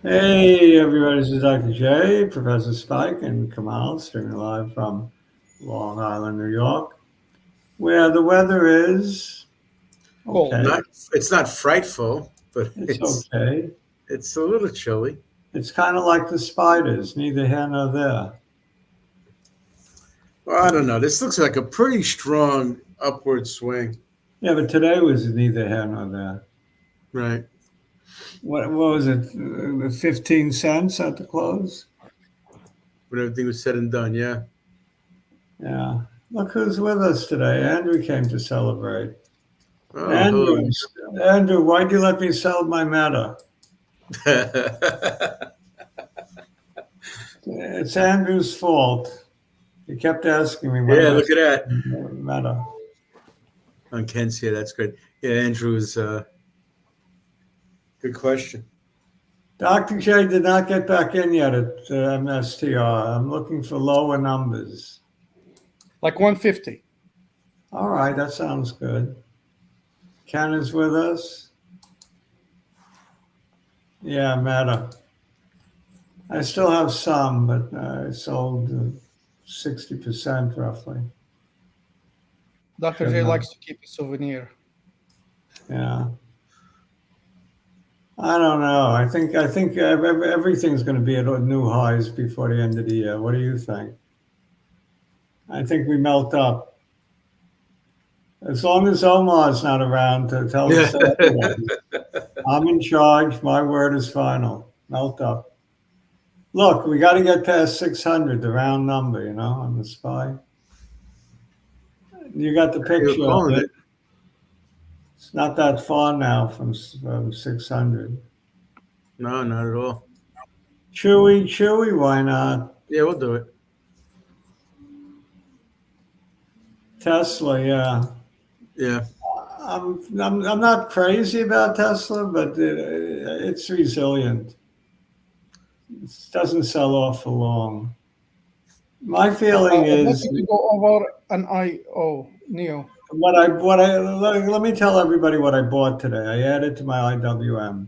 Hey, everybody, this is Dr. J, Professor Spike, and Kamal, streaming live from Long Island, New York, where the weather is Cold. okay. Not, it's not frightful, but It's it's okay. it's a little chilly. It's kind of like the spiders, neither here nor there. Well, I don't know. This looks like a pretty strong upward swing, Yeah, but today was neither here nor there. right? What was it? 15 cents at the close? When everything was said and done, yeah. Yeah. Look who's with us today. Andrew came to celebrate. Oh, Andrew, hello. Andrew, why'd you let me sell my matter? It's Andrew's fault. He kept asking me, when Yeah, am I look at that. meta? On Ken's here, that's good. Yeah, Andrew is good question. Dr. J did not get back in yet at mstr. I'm looking for lower numbers. Like 150. All right, that sounds good. Ken is with us. Yeah, meta. I still have some, but I sold 60% roughly. Dr. Good J enough. likes to keep a souvenir. Yeah. I don't know. I think everything's going to be at new highs before the end of the year. What do you think? I think we melt up. As long as Omar's not around to tell us otherwise, I'm in charge. My word is final. Melt up. Look, we got to get past 600, the round number, on the SPY. You got the You're picture of calling it. it. It's not that far now from 600. No, not at all. Chewy, why not? Yeah, we'll do it. Tesla, yeah. Yeah. I'm not crazy about Tesla, but it's resilient. It doesn't sell off for long. My feeling I'd like is you to go over an NIO. let me tell everybody what I bought today. I added to my IWM.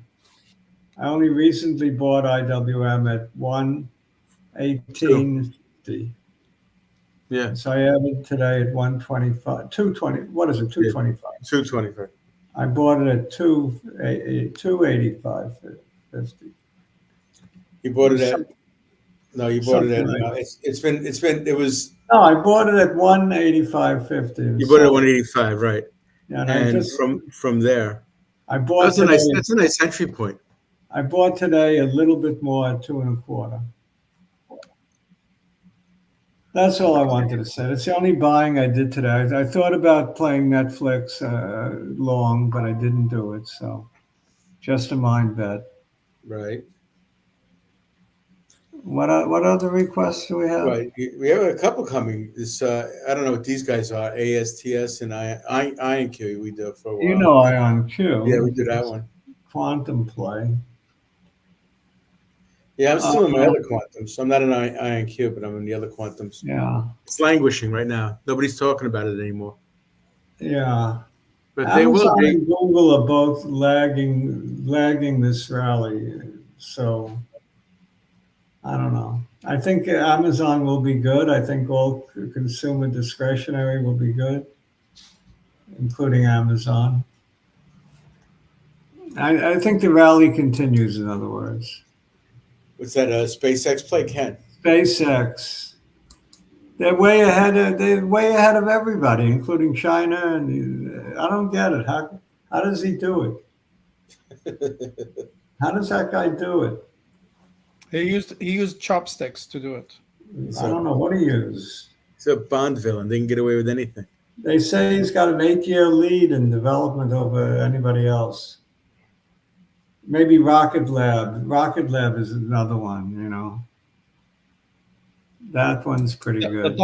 I only recently bought IWM at Two. 118.50. Yeah. So I added today at 125, 220. What is it? Yeah. 225. 225. I bought it at 285.50. You bought it at no, you bought it Something at like no. It was No, I bought it at 185.50 and you bought it at sold. 185, right? And And from there, I bought that's a nice entry point. today a little bit more at 2.25. That's all I wanted to say. It's the only buying I did today. I thought about playing Netflix long, but I didn't do it. So just a mind bet. Right. What other requests do we have? Right. We have a couple coming. This I don't know what these guys are. ASTS and INQ we do for a You while. know IonQ. Yeah, we did that one. Quantum play. Yeah, I'm still in my Uh, other quantums. I'm not in INQ, but I'm in the other quantums. yeah, It's languishing right now. Nobody's talking about it anymore. yeah. But they will Amazon be. and Google are both lagging this rally. So I don't know. I think Amazon will be good. I think all consumer discretionary will be good, including Amazon. I think the rally continues, in other words. What's that? SpaceX play, Ken? SpaceX, they're way ahead of everybody, including China. And I don't get it. How does he do it? How does that guy do it? He used chopsticks to do it. I don't know what he used. He's a Bond villain. They can get away with anything. They say he's got an 8-year lead in development over anybody else. Maybe Rocket Lab. Rocket Lab is another one. That one's pretty The good.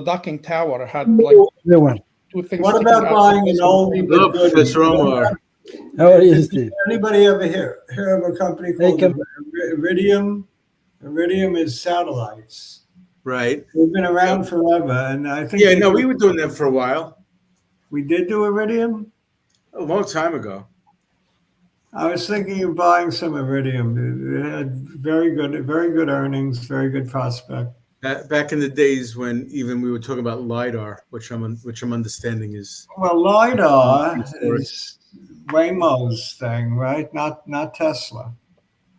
docking tower had like The one. two things. What sticking about out buying an of oldie Hello, but goodie? Professor Omar. How are you, Steve? Anybody ever hear of a company called Come- Iridium? Iridium is satellites. Right. They've been around forever, and I think Yeah, no, we were doing that for a while. we did do Iridium. A long time ago. I was thinking of buying some Iridium. It had very good earnings, very good prospect. Back in the days when even we were talking about LiDAR, which I'm understanding is Well, LiDAR is Waymo's thing, right? Not Tesla.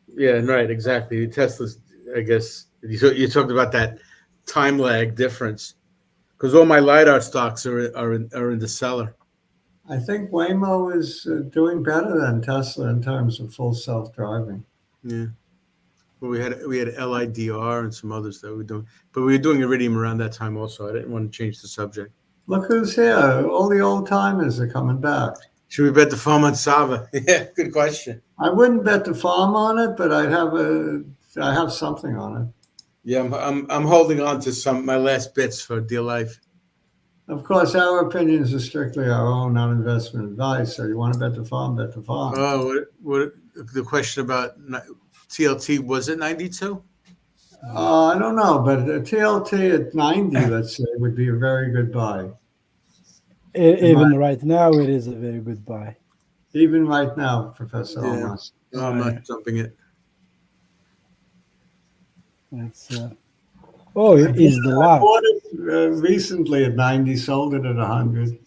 yeah, right, exactly. Tesla's, I guess you talked about that time lag difference because all my LiDAR stocks are in the cellar. I think Waymo is doing better than Tesla in terms of full self-driving. Yeah. Well, we had LIDR and some others that we were doing, but we were doing Iridium around that time also. I didn't want to change the subject. Look who's here. All the old timers are coming back. Should we bet the farm on SAVA? Yeah, good question. I wouldn't bet the farm on it, but I have something on it. Yeah, I'm holding on to my last bits for dear life. Of course, our opinions are strictly our own, not investment advice. So you want to bet the farm, bet the farm. Oh, what the question about TLT, was it 92? I don't know, but a TLT at 90, let's say, would be a very good buy. Even right now, it is a very good buy. Even right now, Professor Olmos. No, I'm not jumping it. It's it is the I lot. bought it recently at 90, sold it at 100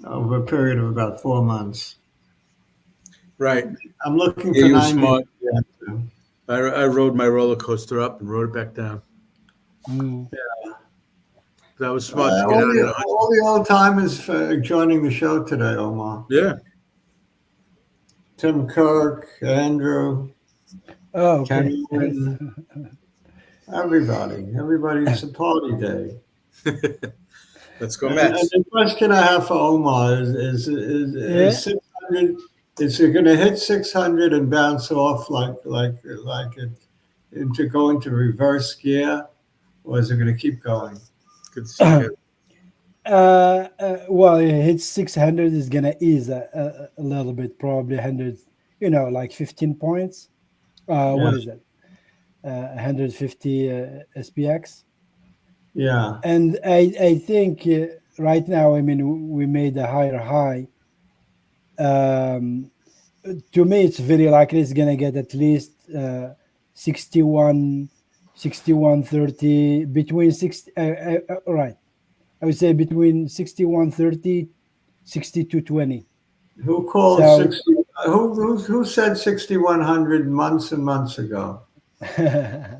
over a period of about 4 months. Right. I'm looking Yeah, for you were 90. smart. Yeah. I rode my roller coaster up and rode it back down. Mm. That was smart to get out of it. All the old timers joining the show today, Omar. Yeah. Tim Kirk, Andrew, Oh, okay. Kenny, everybody. It's a party day. Let's go, And Mets. the question I have for Omar is 600? Is it going to hit 600 and bounce off like it to go into reverse gear, or is it going to keep going? Good to see you. Well, it hits 600 is gonna ease a little bit, probably 100. Like 15 points. What is that? 150 SPX. Yeah. And I think right now, I mean, we made a higher high. To me, it's very likely it's going to get at least 6130 between 60. Right. I would say between 6130, 6220. Who called So- 60? Who said 6100 months and months ago? I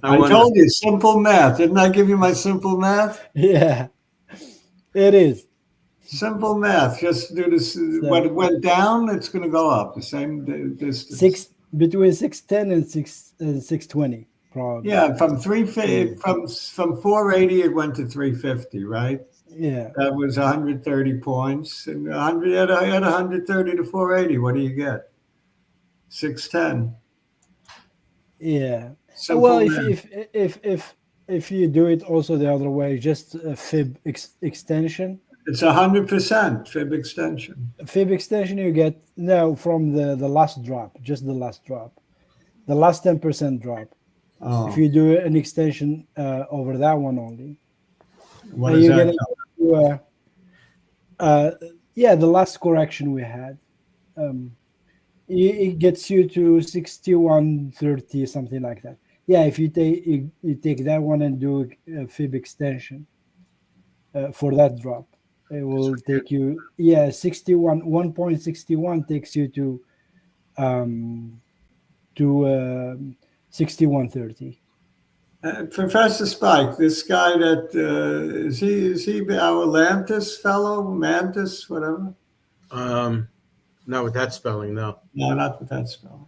wonder- told you simple math. Didn't I give you my simple math? Yeah, it is. Simple math. Just do this. When it went down, it's going to go up the same distance. Between 610 and 620, probably. Yeah, from 350 from 480 it went to 350, right? Yeah. That was 130 points, and 100 at 130 to 480. What do you get? 610. Yeah. Simple Well, math. if you do it also the other way, just a fib extension. It's 100% fib extension. Fib extension you get now from the last drop, just the last drop, the last 10% drop. Oh, If you do an extension over that one only, what is that? The last correction we had, it gets you to 6130, something like that. Yeah, if you take that one and do a fib extension for that drop, it will take you 1.61 takes you to 6130. Professor Spike, this guy that is he our Lantis fellow, Mantis, whatever? Not with that spelling, no. No, not with that spelling.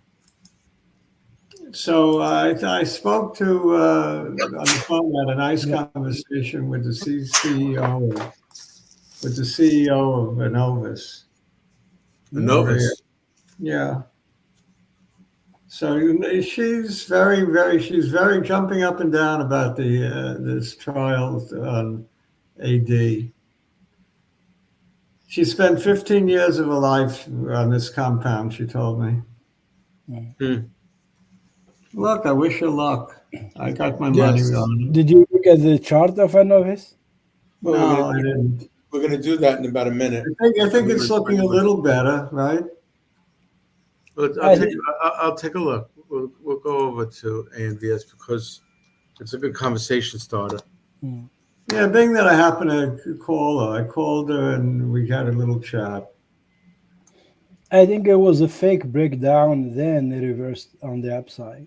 So I spoke to on the phone, had a nice conversation with the CEO of ANVS. Novus. Yeah. So she's very jumping up and down about this trial on AD. She spent 15 years of her life on this compound, she told me. Look, I wish her luck. I got my money on it. Did you look at the chart of ANVS? No, I didn't. We're going to do that in about a minute. I think it's looking a little better, right? I'll take a look. We'll go over to ANVS because it's a good conversation starter. Hmm. Yeah, being that I happened to call her, I called her and we had a little chat. I think it was a fake breakdown, then it reversed on the upside.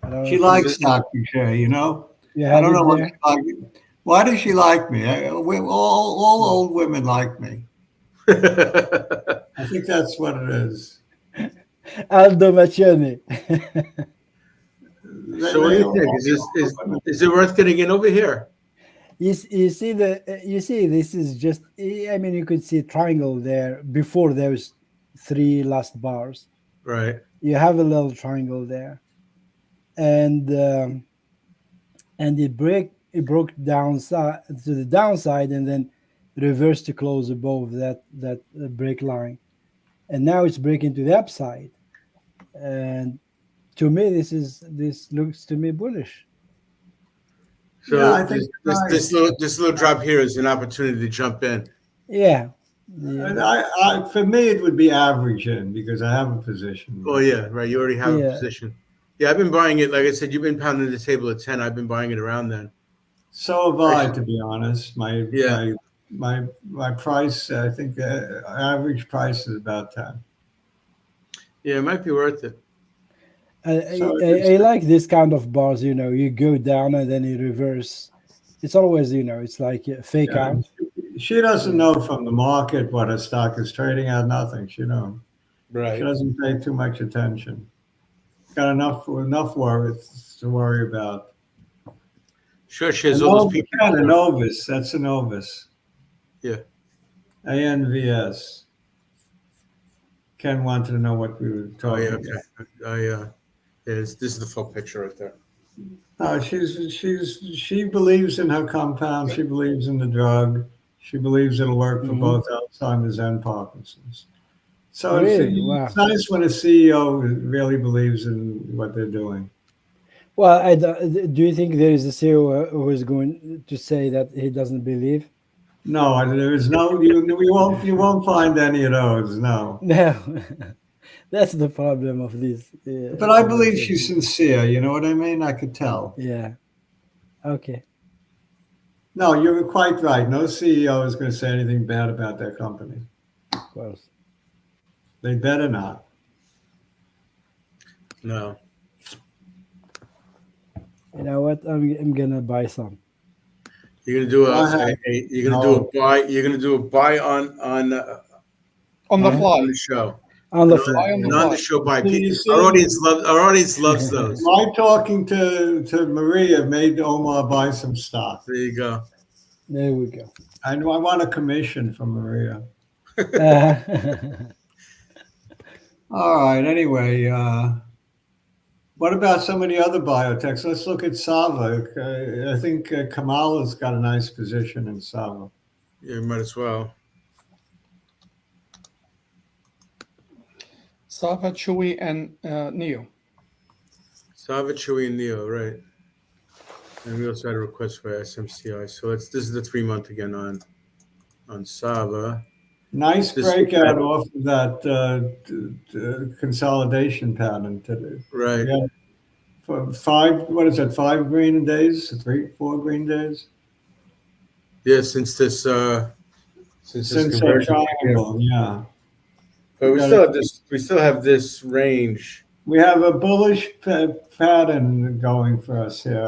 I don't know She if likes you- stock share, you know. You I have don't it know what there? she like. Why does she like me? All old women like me. I think that's what it is. Aldo Macione. So what do you think? Is it worth getting in over here? You see this is just, I mean, you could see a triangle there before those three last bars. Right. You have a little triangle there, and it broke downside to the downside, and then reversed to close above that break line, and now it's breaking to the upside. And to me, this looks to me bullish. So Yeah, I think this little drop here is an opportunity to jump in. Yeah. And for me, it would be average in because I have a position. Oh yeah, right. You already have a Yeah. position. Yeah, I've been buying it. Like I said, you've been pounding the table at 10. I've been buying it around then. So have I, to be honest. Yeah. My price, I think average price is about 10. Yeah, it might be worth it. I like this kind of bars, you go down and then you reverse. It's always, it's like a fake Yeah, out. she doesn't know from the market what a stock is trading at, nothing. She Right. doesn't pay too much attention. Got enough worries to worry about. Sure, she has all those people. A novice. That's a novice. Yeah. ANVS. Ken wanted to know what we were Oh talking yeah, about. okay. This is the full picture right there. She believes in her compound. She believes in the drug. She believes it'll work for both Alzheimer's and Parkinson's. So Really? Wow. it's nice when a CEO really believes in what they're doing. Well, do you think there is a CEO who is going to say that he doesn't believe? No, there is no. You won't find any of those. No. No, that's the problem of this. But I believe she's sincere. You know what I mean? I could tell. Yeah. Okay. No, you're quite right. No CEO is going to say anything bad about their company. Of course. They better not. No. You know what? I'm gonna buy some. You're gonna do a buy on On the fly. the show. On the And fly. on the on fly. the show buy. You see? Our audience loves those. My talking to Maria made Omar buy some stock. There you go. There we go. I want a commission from Maria. All right. Anyway, what about some of the other biotechs? Let's look at SAVA. I think Kamal has got a nice position in SAVA. Yeah, you might as well. SAVA, Chewy, and NIO. SAVA, Chewy, and NIO, right? And we also had a request for SMCI. So this is the 3-month again on SAVA. Nice breakout off of that consolidation pattern today. Right. Yeah. For 5, what is that? 5 green days? 4 green days? Yeah, since this conversion. Triangle, yeah. But we still have this range. We have a bullish pattern going for us here,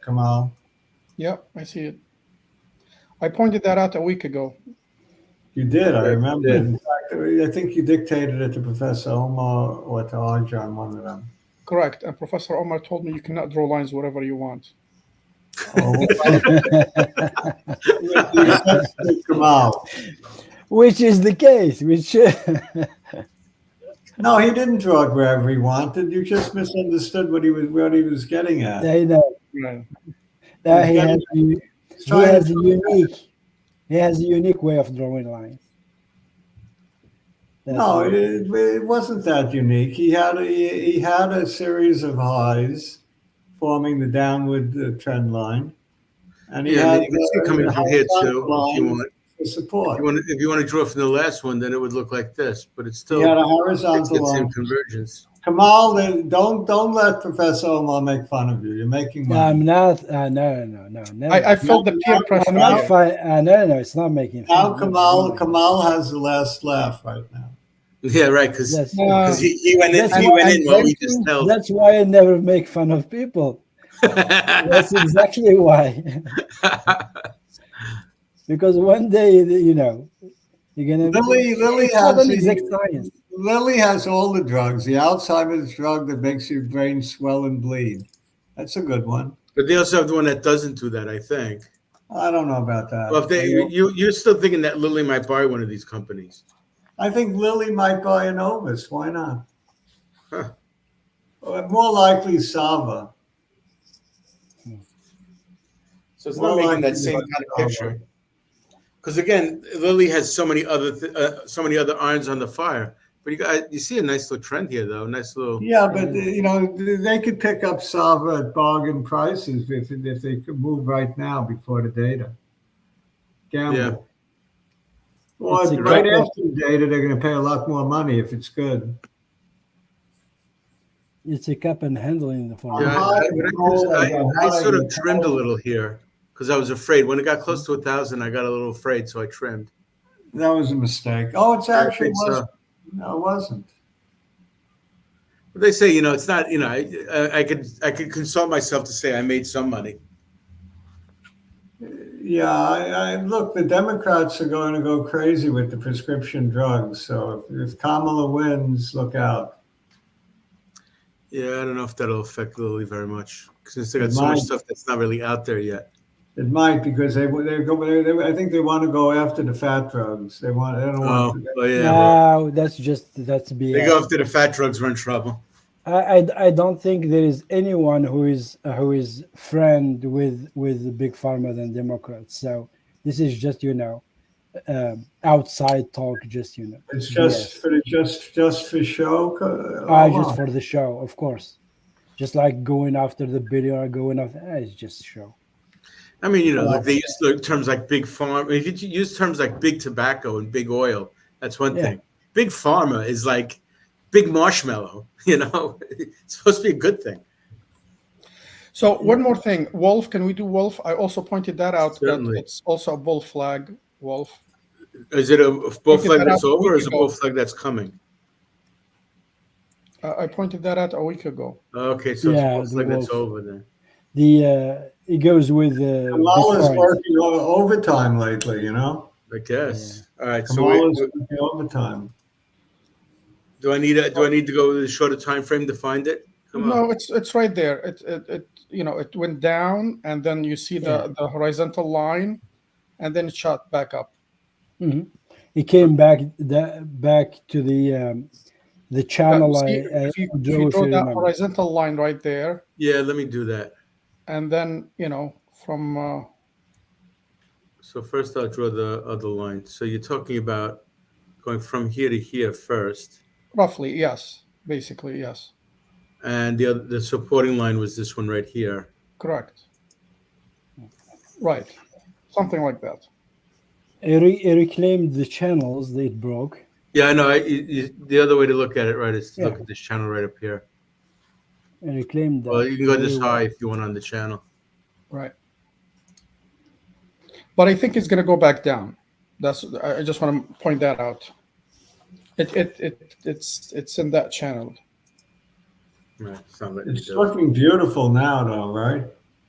Kamal. Yep, I see it. I pointed that out a week ago. You did, I Yeah, remember. you did. In fact, I think you dictated it to Professor Omar or to Arjan, one of them. Correct. And Professor Omar told me you cannot draw lines wherever you want. Oh, Kamal. Which is the case. No, he didn't draw it wherever he wanted. You just misunderstood what he was getting at. I know. Right. He has a unique way of drawing lines. No, it wasn't that unique. He had a series of highs forming the downward trend line, and he had you can see it coming from here too. If you want. for support. If you want to draw from the last one, then it would look like this, but it's still You had a it's horizontal the same line. convergence. Kamal, don't let Professor Omar make fun of you. You're making No, money. I'm not. No, never. I felt the peer I'm pressure. I'm not here. fine. No, it's not making Now fun. No, Kamal has the last laugh right now. Yeah, right. Because That's, he went in. that's He why- went in while we just that's, held. that's why I never make fun of people. That's exactly why. Because one day, you're gonna. Lilly It's not has an exact science. Lilly has all the drugs. The Alzheimer's drug that makes your brain swell and bleed. That's a good one. But they also have the one that doesn't do that, I think. I don't know about that. Well, if you're still thinking that Lilly might buy one of these companies. I think Lilly might buy an Novus. Why not? Huh. More likely SAVA. So it's Well, not making I that think same it's kind of like picture. Because again, Lilly has so many other irons on the fire. But you see a nice little trend here, though. Nice little. Yeah, but they could pick up SAVA at bargain prices if they could move right now before the data. Gamble. Yeah. Or It's a right couple- after the data, they're going to pay a lot more money if it's good. It's a cup and handle in the form. Yeah, I sort of trimmed a little here because I was afraid. When it got close to 1,000, I got a little afraid, so I trimmed. That was a mistake. Oh, it's I actually think so. wasn't. No, it wasn't. But they say, it's not. I could consult myself to say I made some money. Yeah, I look. The Democrats are going to go crazy with the prescription drugs. So if Kamala wins, look out. Yeah, I don't know if that'll affect Lilly very much since they got It so much might. stuff that's not really out there yet. It might because I think they want to go after the fat drugs. They don't want. Oh yeah. No, that's They BS. go after the fat drugs, we're in trouble. I don't think there is anyone who is friend with the big pharma than Democrats. So this is just outside talk. Just It's just for show. just for the show, of course. Just like going after the billionaire, going after it's just show. I mean, like they use terms like big pharma. If you use terms like big tobacco and big oil, that's one thing. Big pharma is like big marshmallow. It's supposed to be a good thing. So one more thing, WULF. Can we do WULF? I also pointed that out. Certainly. That it's also a bull flag. WULF. Is it a bull flag that that's out a over, or week is it a ago. bull flag that's coming? I pointed that out a week ago. Okay, so Yeah, it's a bull flag the that's wolf. over then. It goes with Kamala's Bitcoin. working overtime lately. I guess. All right. So Kamala's working overtime. do I need to go with a shorter time frame to find it? Come on. No, it's right there. It went down, and then you see the horizontal line, and then it shot back up. Mhm. It came back to the channel. See, if you draw that remember. horizontal line right there, Yeah, let me do that. and then from So first I'll draw the other line. So you're talking about going from here to here first. roughly, yes, basically, yes, And the supporting line was this one right here. correct, right, something like that. It reclaimed the channels that it broke. Yeah, I know. The other way to look at it, right, is to look Yeah. at this channel right up here. It reclaimed that. Well, you can go this very well. high if you want on the channel. Right. But I think it's going to go back down. I just want to point that out. It's in that channel. Right, it's not letting me It's do it. looking beautiful now, though, right?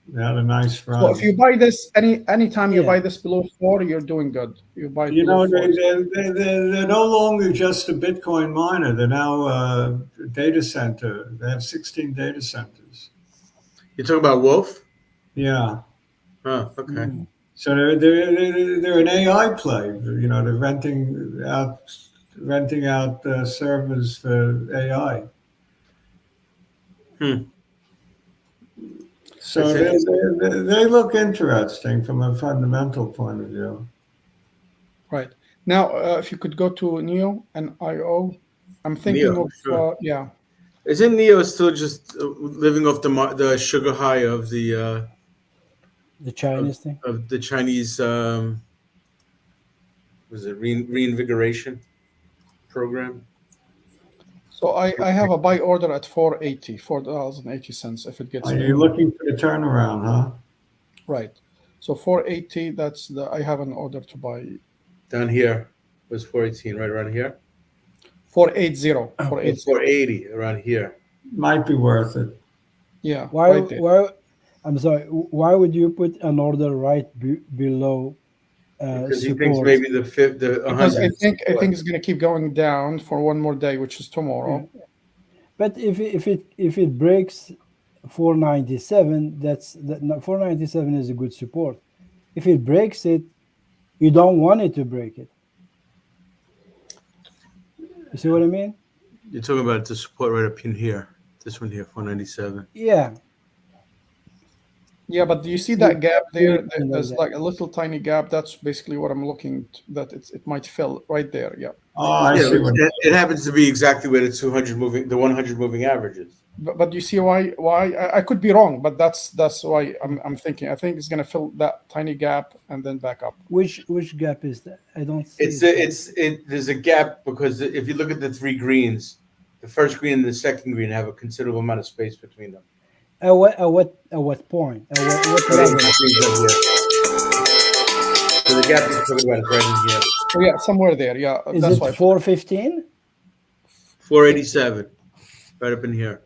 They had a nice run. So if you buy this anytime you Yeah. buy this below 4, you're doing good. You buy You below know, 4. they're no longer just a Bitcoin miner. They're now a data center. They have 16 data centers. You're talking about WULF? Yeah. Oh, okay. Mm. So they're an AI play. They're renting out servers for AI. Hmm. So they look interesting from a fundamental point of view. Right. Now, if you could go to NIO and IO, I'm thinking NIO, of sure. yeah. Isn't NIO still just living off the sugar high of the The Chinese thing. of the Chinese was it reinvigoration program? So I have a buy order at 4.80 cents if it gets Are there. you looking for the turnaround, huh? Right. So 4.80, that's I have an order to buy. Down here was 418, right around here. 4.80. 480 around here. Might be worth it. Yeah. Why? Right there. Why? I'm sorry. Why would you put an order right below Because he support? thinks maybe the Because 100. I think it's going to keep going down for one more day, which is tomorrow. Yeah. But if it breaks 497, 497 is a good support. If it breaks it, you don't want it to break it. You see what I mean? You're talking about the support right up in here. This one here, 497. Yeah. Yeah, but do you see that gap there? Like There's that. like a little tiny gap. That's basically what I'm looking that it might fill right there. Yeah. Oh, I Yeah, see what. it happens to be exactly where the 100 moving averages. But you see why I could be wrong, but that's why I'm thinking. I think it's going to fill that tiny gap and then back up. Which gap is that? I don't see it. There's a gap because if you look at the three greens, the first green and the second green have a considerable amount of space between them. At what point? At what level? So the gap you're talking about is right in here. Oh, yeah, somewhere there. Yeah, Is that's it why. 415? 487, right up in here.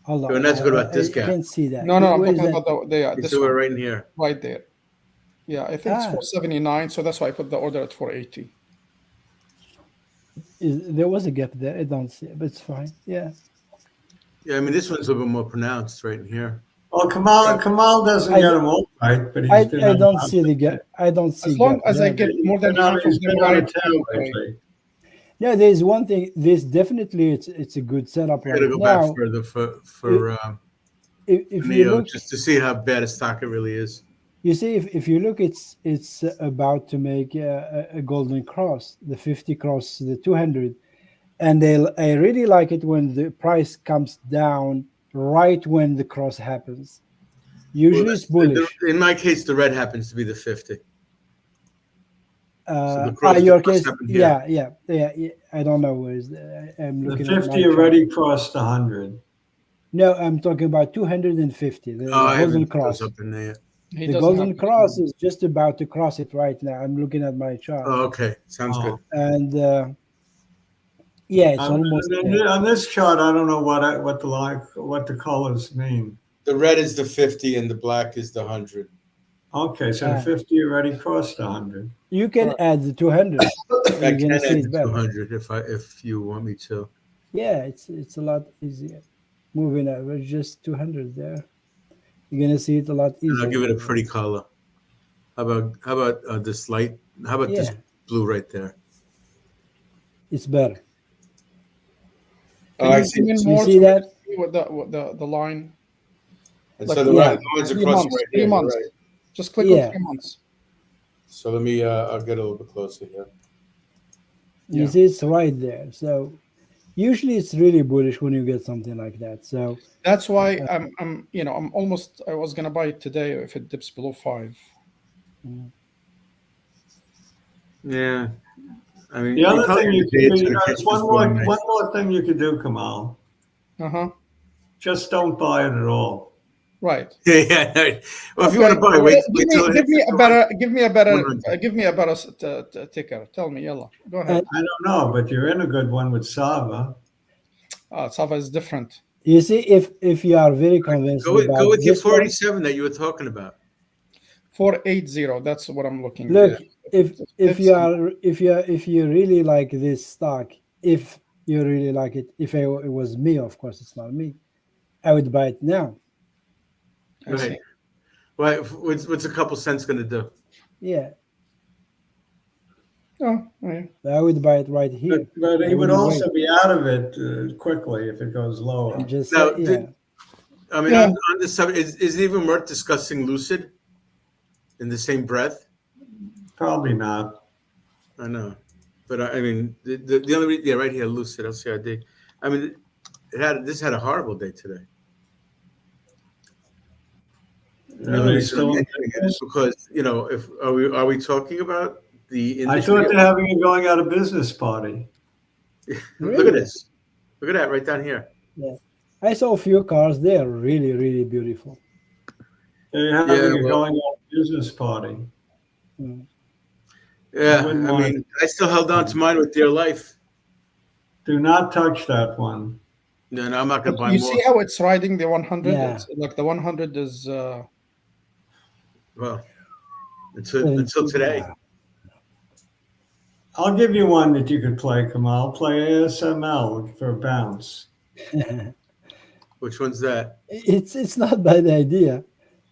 Hold on. So, and that's what about this I gap? can't see that. No, I'm Where is talking that? about this So one we're right in here. right there. Yeah, I think it's 479. So that's why I put the order at 480. There was a gap there. I don't see it, but it's fine. Yeah. Yeah, I mean this one's a little bit more pronounced right in here. Well, Kamal doesn't get them all right, but I he's been don't see the gap. I don't see As long gap as I there, get more than half of He's them been out right. of town okay. lately. Yeah, there's one thing. This definitely it's a good setup I right gotta go now. back further for If you NIO, look, just to see how bad a stock it really is. you see, if you look, it's about to make a golden cross, the 50 cross the 200, and I really like it when the price comes down right when the cross happens. Usually Well, it's bullish. in my case, the red happens to be the 50. So the cross Your case, happened here. yeah. I don't know where is I'm The looking at 50 my chart. already crossed 100. No, I'm talking about 250. The I golden haven't cross. up in there. He The doesn't golden have- cross is just about to cross it right now. I'm looking at my chart, Oh, okay, sounds good. and yeah, it's almost there. On this chart, I don't know what the colors mean. The red is the 50 and the black is the 100. Okay, so the 50 already crossed 100. You can add the 200. I You're can gonna add see it the better. 200 if you want me to. Yeah, it's a lot easier. Moving average, just 200 there. You're gonna see it a lot And easier. I'll give it a pretty color. How about this light? How about this Yeah. blue right there? It's better. Oh, I Can see. you zoom in You more see so we that? can see what the line? And Like, so the yeah. line's 3 across months. right 3 here. months. Right. Just click Yeah. on 3 months. So let me. I'll get a little bit closer here. You Yeah. see, it's right there. So usually it's really bullish when you get something like that. So That's why I'm almost. I was gonna buy it today if it dips below 5. Yeah. I mean, The other probably thing you the day could it's do, gonna catch one this going more nice. thing you could do, Kamal. Just don't buy it at all. Right. Yeah. No. Well, if you want to buy, wait till it give me hits a better 100. ticker. Tell me, yalla. Go ahead. I don't know, but you're in a good one with SAVA. SAVA is different. you see, if you are very convinced Go about with your this one, 487 that you were talking about. 480. That's what I'm looking. look, at. if you really like this stock, if you really like it, if it was me, of course it's not me, I would buy it now. I see. Right. Well, what's a couple cents going to do? Yeah, Oh, yeah. I would buy it right here. But he I would wouldn't also wait. be out of it quickly if it goes lower. I'm just Now, saying, I mean, Yeah. on this subject, is it even worth discussing Lucid in the same breath? Probably not. I know, but I mean, the only reason, right here, Lucid LCID. I mean, this had a horrible day today. The only reason I'm mentioning it is because if are we talking about the I industry. thought they're having a going out of business party. Look Really? at this. Look at that right down here. Yeah, I saw a few cars. They are really, really beautiful. They're having Yeah, a well- going out of business party. Mm. Yeah, wouldn't I want mean, I still held on to mine with dear life. Do not touch that one. No, I'm not going to buy You more. see how it's riding the 100? Yeah. It's like the 100 is Well, until today. I'll give you one that you could play, Kamal. Play ASML for a bounce. Which one's that? It's not a bad idea,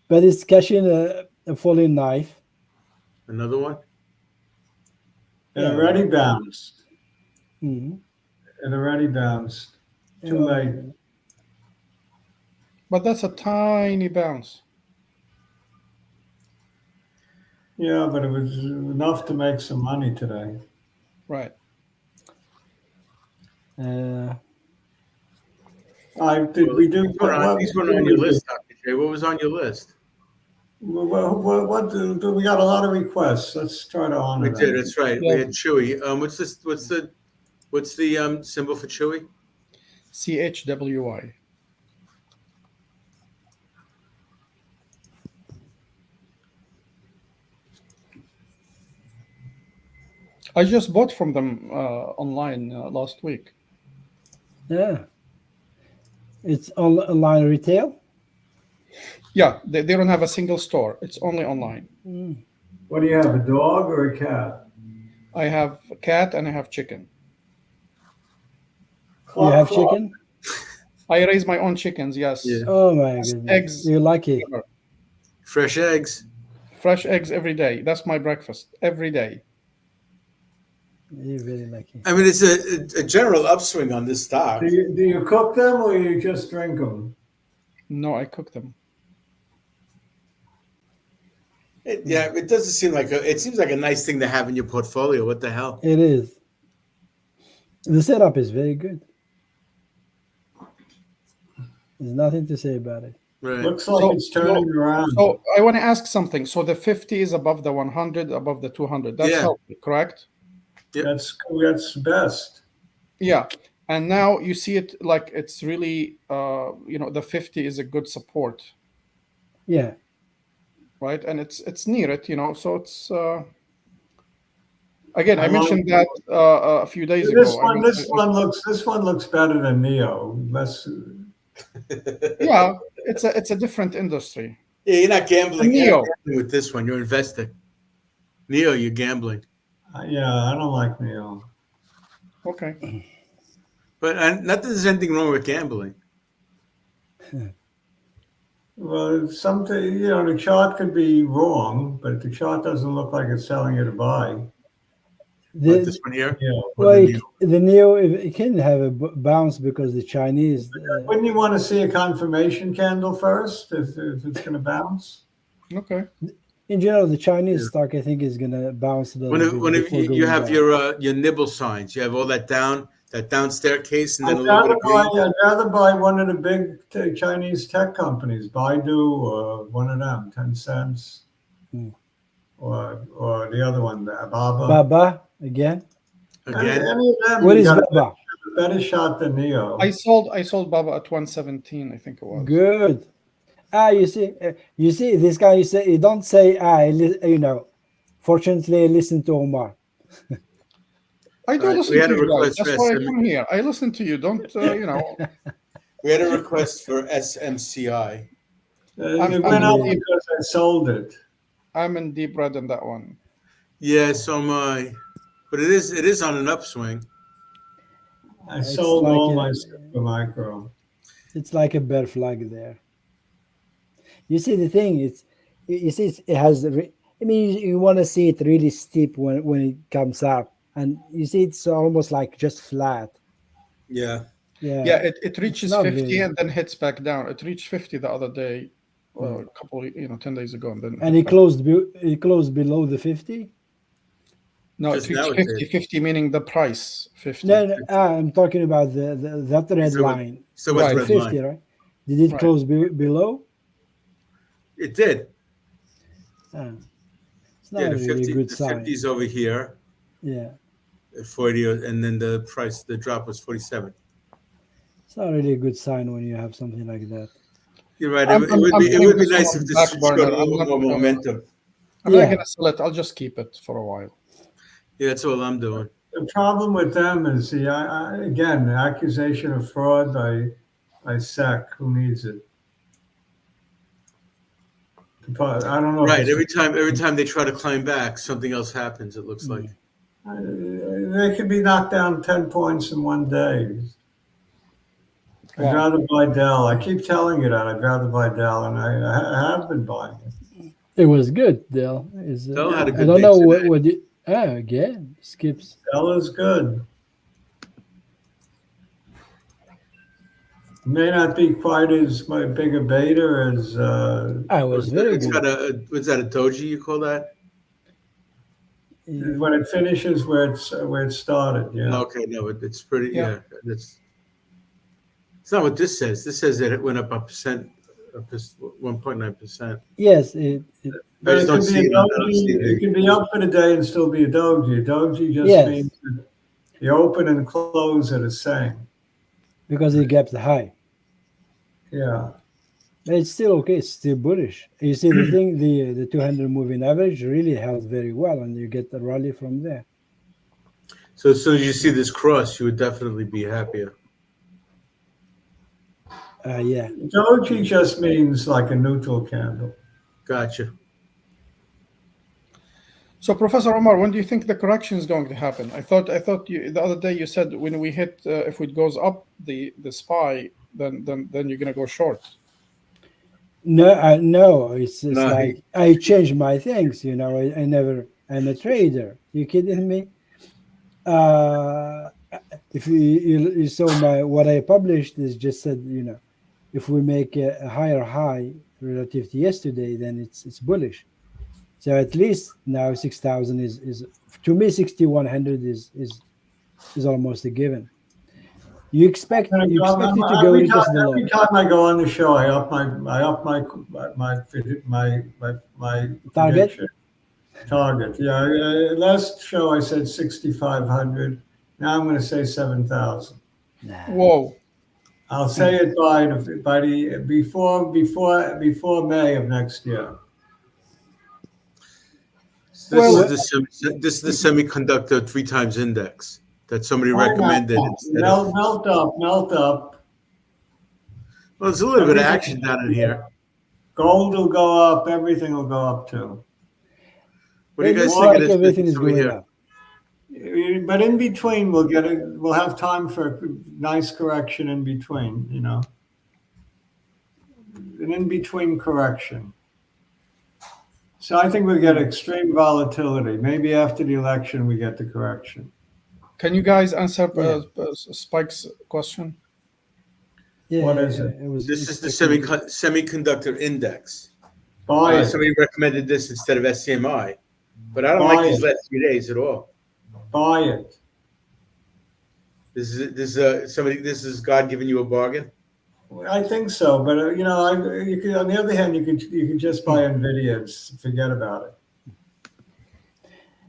but it's catching a falling knife. Another one? It Yeah. already bounced. Mhm. It already bounced. Too Yeah. late. but that's a tiny bounce. Yeah, but it was enough to make some money today. Right. We do. These weren't on your list, Dr. J. What was on your list? What we got a lot of requests. Let's try to honor We them. did. That's right. Yeah. We had Chewy. What's this? What's the symbol for Chewy? CHWY. I just bought from them online last week. Yeah. It's online retail. Yeah, they don't have a single store. It's only online. Mm. What do you have? A dog or a cat? I have a cat and I have chicken. You have Clock. chicken? I raise my own chickens, yes. Yeah. Oh my goodness. Eggs. You're lucky. Fresh eggs. Fresh eggs every day. That's my breakfast every day. You're very lucky. I mean, it's a general upswing on this stock. Do you cook them or you just drink them? No, I cook them. It doesn't seem like it seems like a nice thing to have in your portfolio. What the hell? It is. The setup is very good. There's nothing to say about it. Right. Looks like So- it's turning around. So I want to ask something. So the 50 is above the 100, above the 200. That's Yeah. healthy, correct? That's best. Yeah. And now you see it like it's really, the 50 is a good support, Yeah. right? And it's near it, so it's. Again, I I like mentioned that a few days ago. This one looks better than NIO. Yeah, it's a different industry. Yeah, you're not gambling. NIO. You're not gambling with this one. You're investing. NIO, you're gambling. Yeah, I don't like NIO. Okay. But not that there's anything wrong with gambling. Well, something, the chart could be wrong, but the chart doesn't look like it's telling you to buy. Like this one here. Yeah. Well, the the NIO, it can have a bounce because the Chinese. Wouldn't you want to see a confirmation candle first if it's going to bounce? Okay. In general, the Chinese stock, I think, is going to bounce a little bit. Whenever before you going have down. your nibble signs, you have all that down staircase, and then a I'd little bit of green. rather buy one of the big Chinese tech companies, Baidu or one of them, 10 cents, or the other one, Baba. Baba again. Again, Any of them, What you is got Baba? a better shot than NIO. I sold Baba at 117, I think it was. Good. You see, this guy. You don't say Fortunately, I listen to Omar. I do All right, listen we had to a you guys. request That's for why I SM. come here. I listen to you. Don't we had a request for SMCI. It went up because I sold it. I'm in deep red in that one. Yeah, so am I. But it is on an upswing. I It's sold like all a- my Super Micro. It's like a bear flag there. You see, the thing is, it has. You want to see it really steep when it comes up, and you see it's almost like just flat. Yeah. Yeah, it reaches not 50 really- and then hits back down. It reached 50 the other day, a couple, 10 days ago, and then And it closed. It closed below the 50. no, Just it now reached it 50, 50 meaning the price 50. No, I'm talking about that red So line. So what's Right, red 50, line? right? Did it Right. close below? It did. It's It's not Yeah, a really good the sign. 50's over here, Yeah, 40, and then the price, the drop was 47. it's not really a good sign when you have something like that. You're right. I'm It putting would be this nice on if this back showed burner. a little bit more momentum. I'm not Yeah. gonna sell it. I'll just keep it for a while. Yeah, that's all I'm doing. The problem with them is again, the accusation of fraud by SEC. Who needs it? I don't know. Right. Every time they try to climb back, something else happens. It looks like. They could be knocked down 10 points in one day. I'd Wow. rather buy Dell. I keep telling you that I'd rather buy Dell, and I have been buying it. It was good, Dell. Dell had a I good don't day know today. what you. Again, skips. Dell is good. May not be quite as big a beta as. I was very It's good. got a what's that? A doji? You call that? When it finishes where it started, yeah. Okay, no, it's pretty. Yeah. Yeah, it's not what this says. This says that it went up 1.9%. Yes, But it don't can see be a it on- I don't see doji. the- It can be up for the day and still be a doji. A doji just Yes. means that the open and close are the same. because it gapped high. Yeah. But it's still okay. It's still bullish. You see, the thing, the 200 moving average really held very well, and you get the rally from there. So as soon as you see this cross, you would definitely be happier. Yeah. Doji just means like a neutral candle. Gotcha. So, Professor Omar, when do you think the correction is going to happen? I thought the other day you said when we hit if it goes up the SPY, then you're gonna go short. No, no. It's No, like I changed my things. You know, I never. I'm a trader. You kidding me? If you saw what I published is just said, you know, if we make a higher high relative to yesterday, then it's bullish. So at least now 6,000 is to me 6,100 is almost a given. You expect it to go Every into the low. time I go on the show, I up my Target? prediction. Target. Yeah. Last show I said 6,500. Now I'm going to say 7,000. Whoa! I'll say it before May of next year. This is the semiconductor 3 times index that somebody recommended. Melt up. Well, there's a little bit of action down in here. Gold will go up. Everything will go up too. What do you guys It's think like of this everything is over going here? up. But in between, we'll have time for a nice correction in between, you know. An in-between correction. So I think we'll get extreme volatility. Maybe after the election, we get the correction. Can you guys answer Spike's question? Yeah, What is it? This is the semiconductor index. Buy it. Somebody recommended this instead of SCMI, but I don't like these last 3 days at all. Buy it. This is God giving you a bargain. I think so, but you know, you could, on the other hand, you can just buy NVIDIA and forget about it.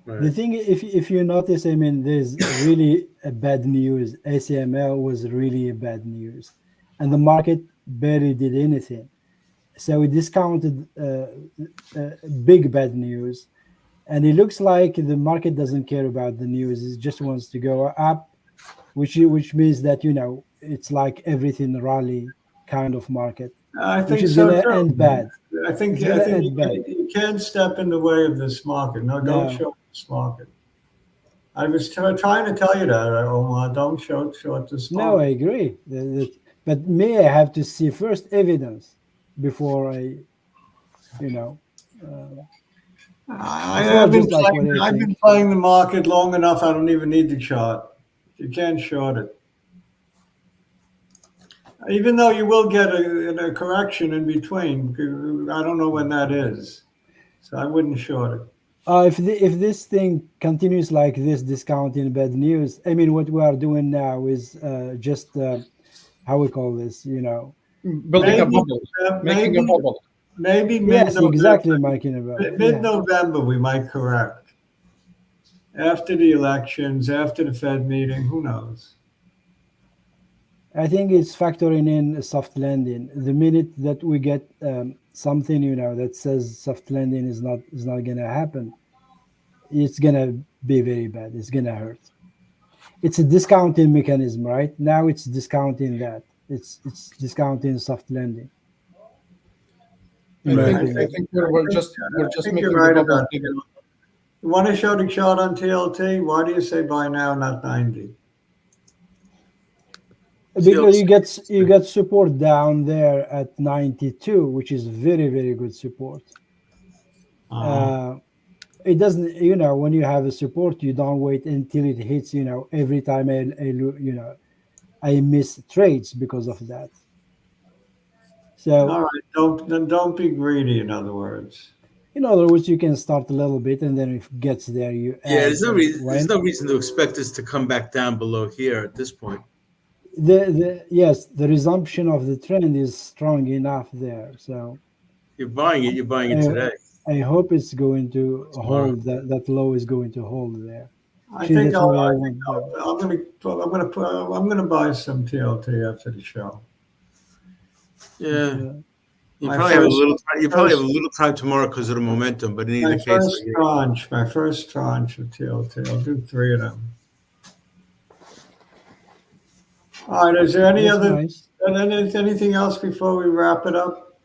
Right. The thing, if you notice, I mean, there's really a bad news. ASML was really a bad news, and the market barely did anything. So we discounted big bad news, and it looks like the market doesn't care about the news. It just wants to go up, which means that, you know, it's like everything rally kind of market, I think which is so going to too. end bad. I think you can't step in the way of this market. No, don't short this market. I was trying to tell you that, Omar. Don't short this market. No, I agree. But may I have to see first evidence before I, you know. I've been playing the market long enough. I don't even need the chart. You can't short it. Even though you will get a correction in between, I don't know when that is. So I wouldn't short it. If this thing continues like this, discounting bad news, I mean, what we are doing now is just how we call this, you know, Building a bubble, making a bubble. maybe Yes, mid-November, exactly, Marking about. Yeah. mid-November we might correct. After the elections, after the Fed meeting, who knows? I think it's factoring in a soft landing. The minute that we get something, that says soft landing is not going to happen, it's going to be very bad. It's going to hurt. It's a discounting mechanism, right? Now it's discounting that. It's discounting soft landing. In my I opinion. think we're just I think making you're right the bubble about bigger. that. You want to show the chart on TLT? Why do you say buy now, not 90? Because you get support down there at 92, which is very, very good support. It doesn't, when you have a support, you don't wait until it hits, every time I miss trades because of that. So, All right, don't be greedy, in other words. in other words, you can start a little bit, and then if it gets there, you add. Yeah, there's no reason to expect us to come back down below here at this point. Yes, the resumption of the trend is strong enough there. So you're buying it today. I hope it's going to hold. That low is going to hold there. I'm going to buy some TLT after the show. Yeah. You probably have a little time tomorrow because of the momentum, but in either case, my first tranche of TLT. I'll do 3 of them. All right. Is there anything else before we wrap it up?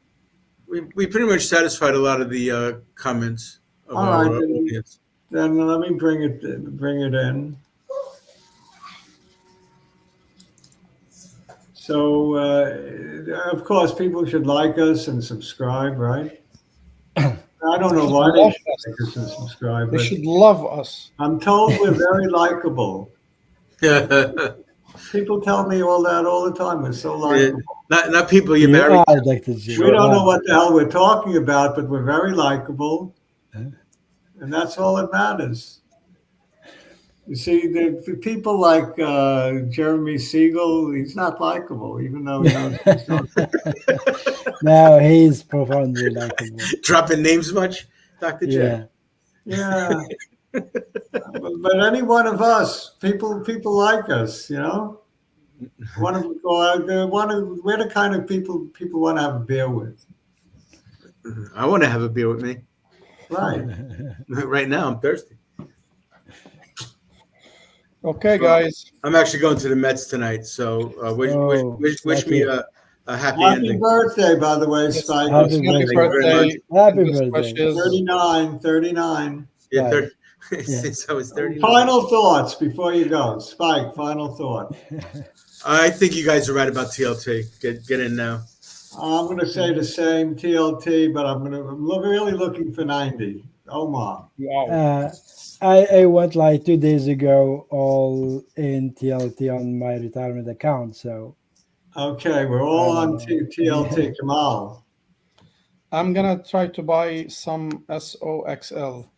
We pretty much satisfied a lot of the comments of our audience. Then let me bring it in. So, of course, people should like us and subscribe, right? I don't know why they should like us and subscribe. They should love us. I'm told we're very likable. People tell me all the time. We're so likable. Not people you married. We don't know what the hell we're talking about, but we're very likable. And that's all that matters. You see, the people like Jeremy Siegel, he's not likable, even though he knows he's not. No, he's profoundly likable. Dropping names much, Dr. J? Yeah. But any one of us, people like us, We're the kind of people want to have a beer with. I want to have a beer with me. Right. Right now, I'm thirsty. Okay, guys. I'm actually going to the Mets tonight, so wish me a happy ending. Happy birthday, by the way, Spike. Happy birthday. Happy birthday. 39. Yeah, so it's 39. Final thoughts before you go. Spike, final thought. I think you guys are right about TLT. Get in now. I'm going to say the same TLT, but I'm really looking for 90. Omar. Wow. I went like 2 days ago all in TLT on my retirement account. So okay, we're all on TLT. Kamal. I'm gonna try to buy some SOXL.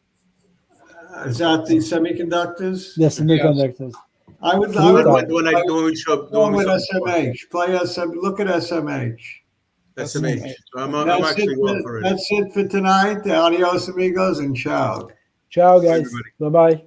Is that the semiconductors? The semiconductors. I would when we show up with SMH. Play SM. Look at SMH. SMH. I'm actually going for it. That's it for tonight. Adios, amigos, and ciao. Ciao, guys. Bye-bye.